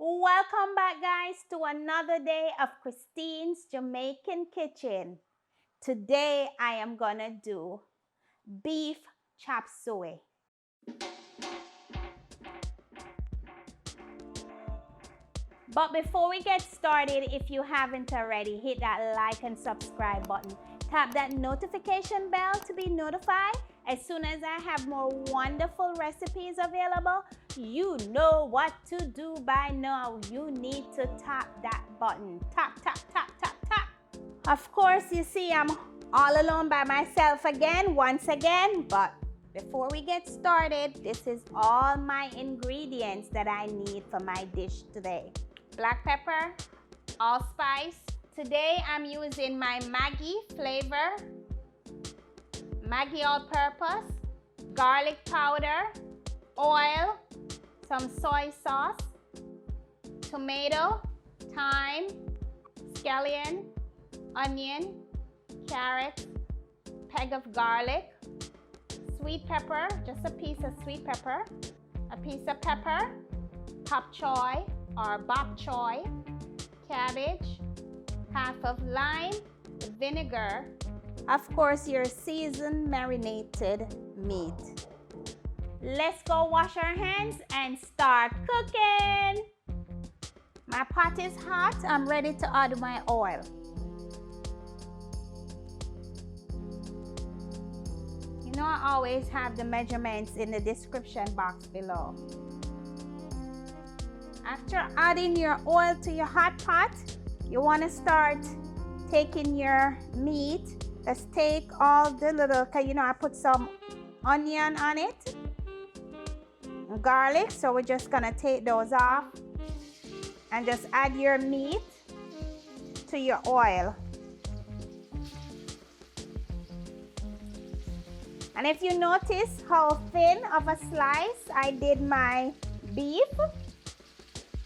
Welcome back, guys, to another day of Christine's Jamaican Kitchen. Today I am gonna do beef chop suey. But before we get started, if you haven't already, hit that like and subscribe button. Tap that notification bell to be notified as soon as I have more wonderful recipes available. You know what to do by now. You need to tap that button. Tap, tap, tap, tap, tap. Of course, you see I'm all alone by myself once again, but before we get started, this is all my ingredients that I need for my dish today. Black pepper, allspice. Today I'm using my Maggi flavor, Maggi all-purpose, garlic powder, oil, some soy sauce, tomato, thyme, scallion, onion, carrot, peg of garlic, sweet pepper, just a piece of sweet pepper, a piece of pepper, Bok Choy or Bok Choy, cabbage, half of lime, vinegar, of course your seasoned marinated meat. Let's go wash our hands and start cooking. My pot is hot. I'm ready to add my oil. You know I always have the measurements in the description box below. After adding your oil to your hot pot, you want to start taking your meat. Let's take all the little, I put some onion on it, garlic, so we're just gonna take those off and just add your meat to your oil. And if you notice how thin of a slice I did my beef,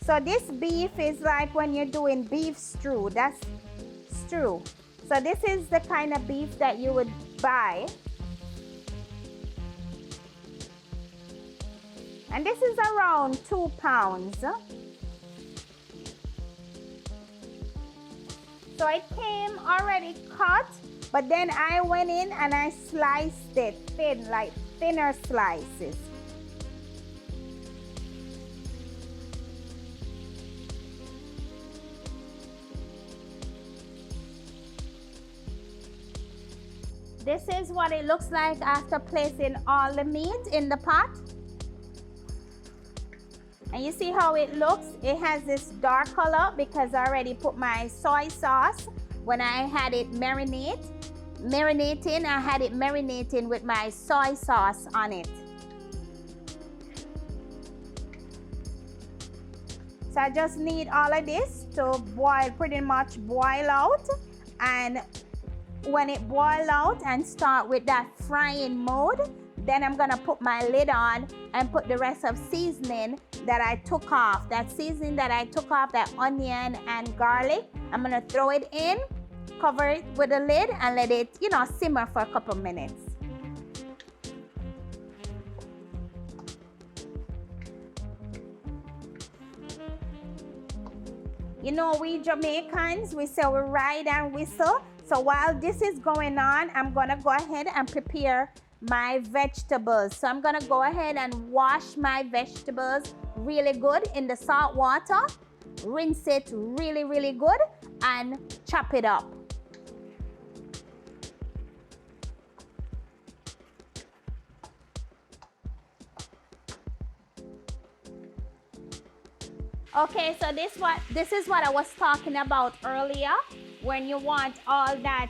so this beef is like when you're doing beef stew, that's stew. So this is the kind of beef that you would buy. And this is around 2 pounds. So it came already cut, but then I went in and I sliced it thin, like thinner slices. This is what it looks like after placing all the meat in the pot. And you see how it looks? It has this dark color because I already put my soy sauce when I had it marinating. I had it marinating with my soy sauce on it. So I just need all of this to boil, pretty much boil out. And when it boils out and start with that frying mode, then I'm gonna put my lid on and put the rest of seasoning that I took off. That seasoning that I took off, that onion and garlic, I'm gonna throw it in, cover it with a lid and let it, simmer for a couple minutes. You know, we Jamaicans, we say we ride and whistle. So while this is going on, I'm gonna go ahead and prepare my vegetables. So I'm gonna go ahead and wash my vegetables really good in the salt water, rinse it really, really good, and chop it up. Okay, so this is what I was talking about earlier, when you want all that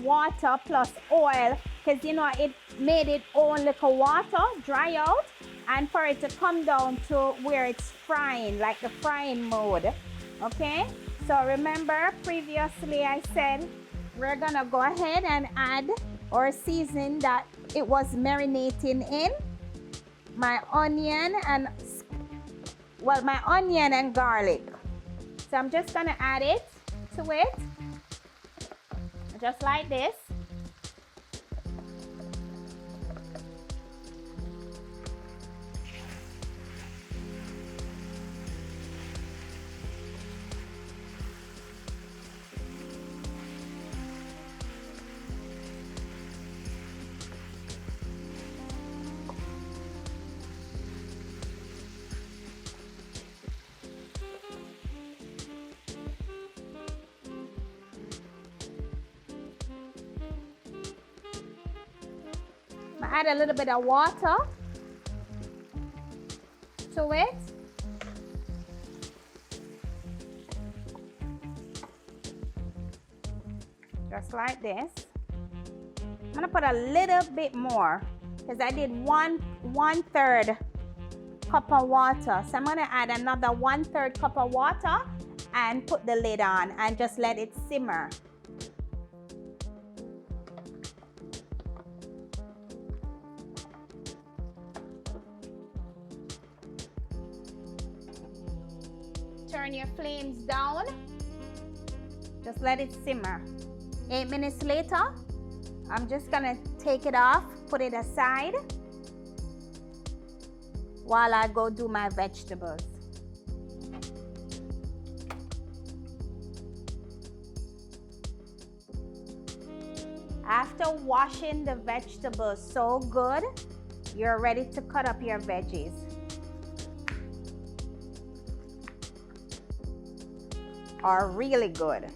water plus oil, because it made it own little water dry out, and for it to come down to where it's frying, like the frying mode. Okay, so remember previously I said we're gonna go ahead and add or season that it was marinating in my onion and garlic. So I'm just gonna add it to it, just like this. add a little bit of water to it. Just like this. I'm gonna put a little bit more because I did one third cup of water. So I'm gonna add another 1/3 cup of water and put the lid on and just let it simmer. Turn your flames down. Just let it simmer. 8 minutes later, I'm just gonna take it off, put it aside while I go do my vegetables. After washing the vegetables so good, you're ready to cut up your veggies. Are really good.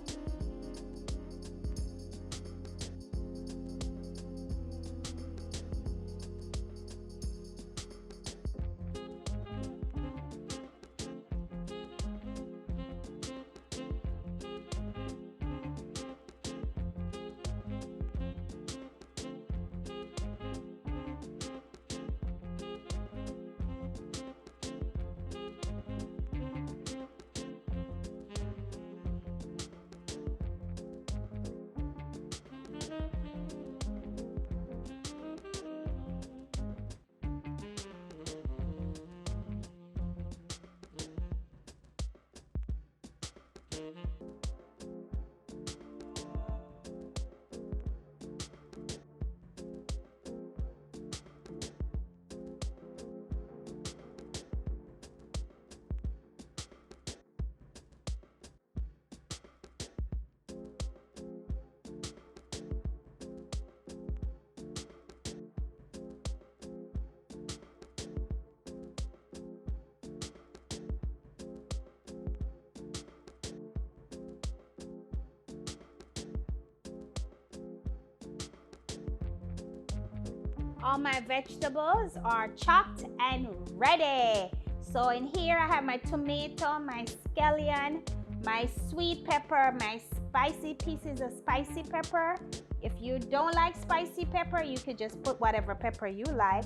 All my vegetables are chopped and ready. So in here I have my tomato, my scallion, my sweet pepper, my spicy pieces of spicy pepper. If you don't like spicy pepper, you could just put whatever pepper you like.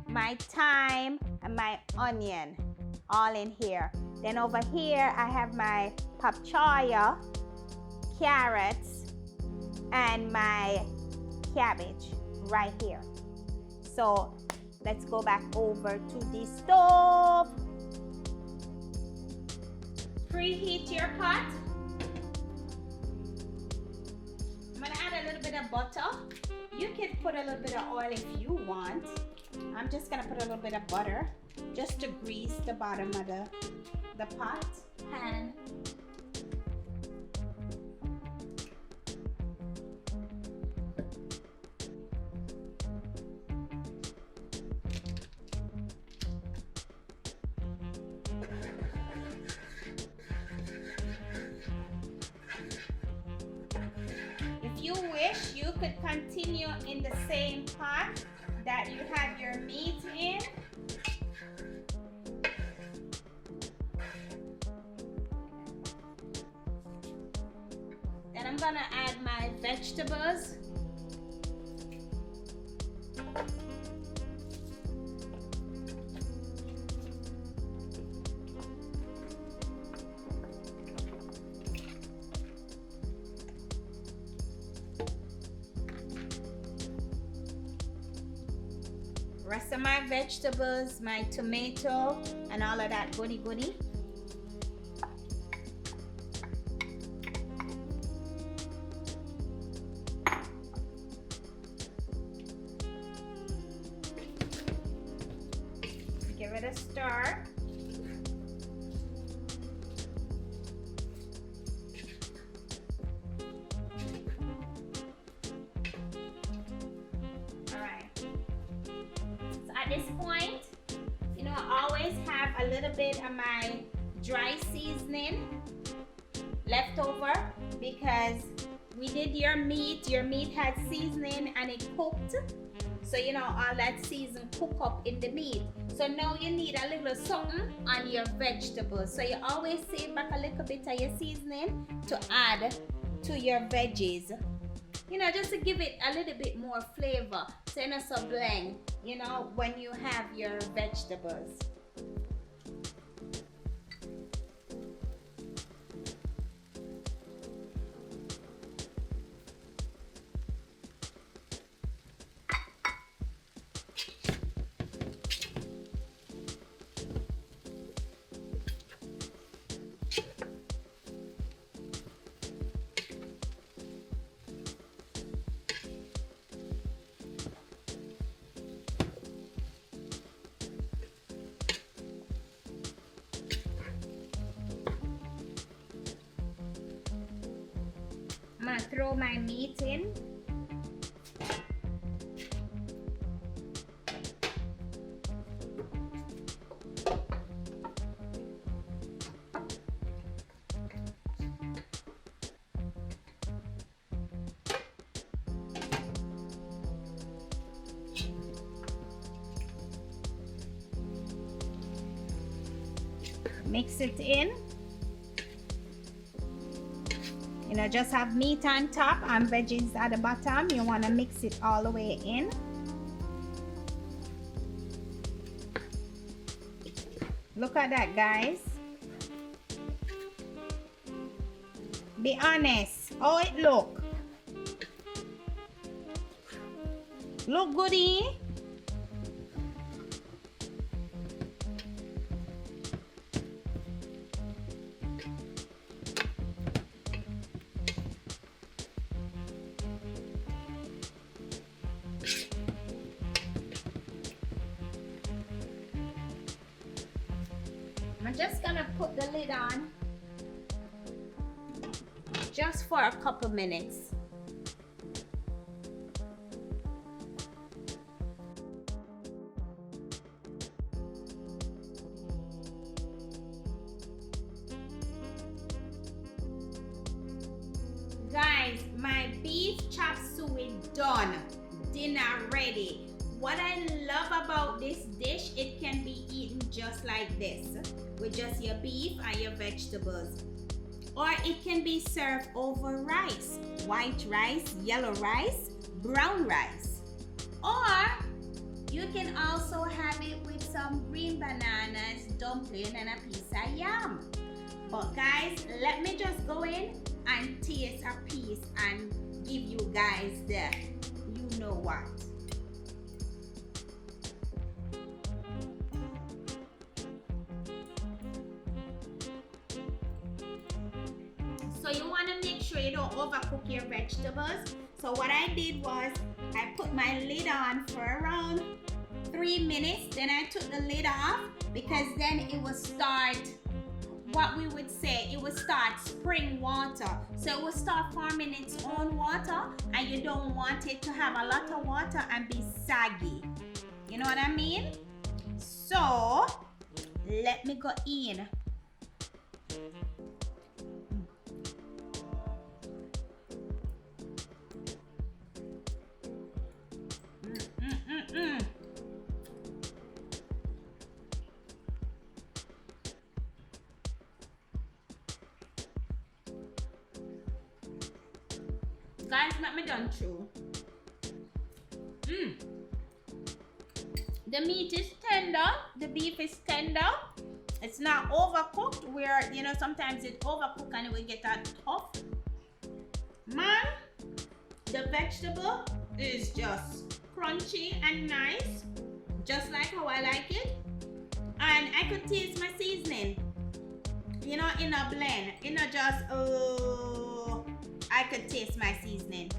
My thyme and my onion, all in here. Then over here I have my Bok Choy, carrots, and my cabbage right here. So let's go back over to the stove. Preheat your pot. I'm gonna add a little bit of butter. You can put a little bit of oil if you want. I'm just gonna put a little bit of butter just to grease the bottom of the pot. And if you wish, you could continue in the same pot that you have your meat in. Then I'm gonna add my vegetables. Rest of my vegetables, my tomato, and all of that goody. Give it a stir. At this point, you know, I always have a little bit of my dry seasoning left over because we did your meat had seasoning and it cooked. So you know all that season cook up in the meat. So now you need a little something on your vegetables. So you always save back a little bit of your seasoning to add to your veggies. You know, just to give it a little bit more flavor. So it's not so bland, you know, when you have your vegetables. I'm gonna throw my meat in. Mix it in. You know, just have meat on top and veggies at the bottom. You want to mix it all the way in. Look at that, guys. Be honest. How it look? Look goody. I'm just gonna put the lid on just for a couple minutes. Guys, my beef chop suey done. Dinner ready. What I love about this dish, it can be eaten just like this, with just your beef and your vegetables. Or it can be served over rice, white rice, yellow rice, brown rice. Or you can also have it with some green bananas, dumpling, and a piece of yam. But guys, let me just go in and taste a piece and give you guys the you know what. So you want to make sure you don't overcook your vegetables. So what I did was I put my lid on for around 3 minutes. Then I took the lid off because then it will start, what we would say, it will start spring water. So it will start forming its own water, and you don't want it to have a lot of water and be saggy. You know what I mean? So let me go in. Guys, let me done through. The meat is tender. The beef is tender. It's not overcooked where, you know, sometimes it overcooked and it will get that tough. Man, the vegetable is just crunchy and nice, just like how I like it. And I could taste my seasoning, you know, in a blend. You know, just, I could taste my seasoning.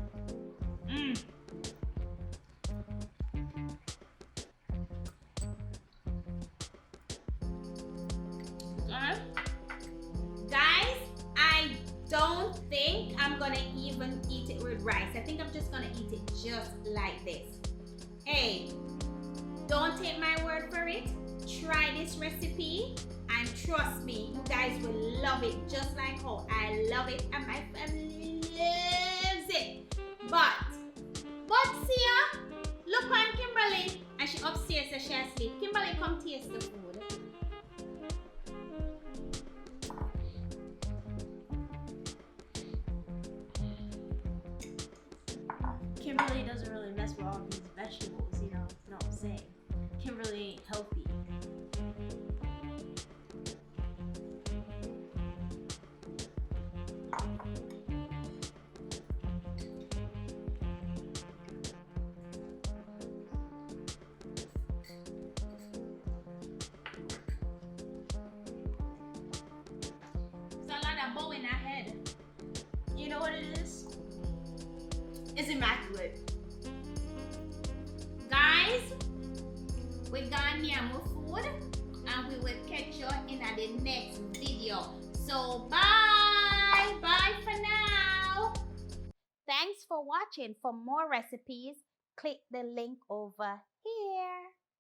Guys, I don't think I'm gonna even eat it with rice. I think I'm just gonna eat it just like this. Hey, don't take my word for it. Try this recipe and trust me, you guys will love it just like how I love it and my family loves it. But see ya, look on camera. Kimberly, and she upstairs so she asleep. Kimberly, come taste the food. Kimberly doesn't really mess with all these vegetables, you know what I'm saying? Kimberly ain't healthy. It's a lot of bow in her head. You know what it is? It's immaculate. Guys, we're gonna near more food and we will catch you in the next video. So bye for now. Thanks for watching. For more recipes, click the link over here.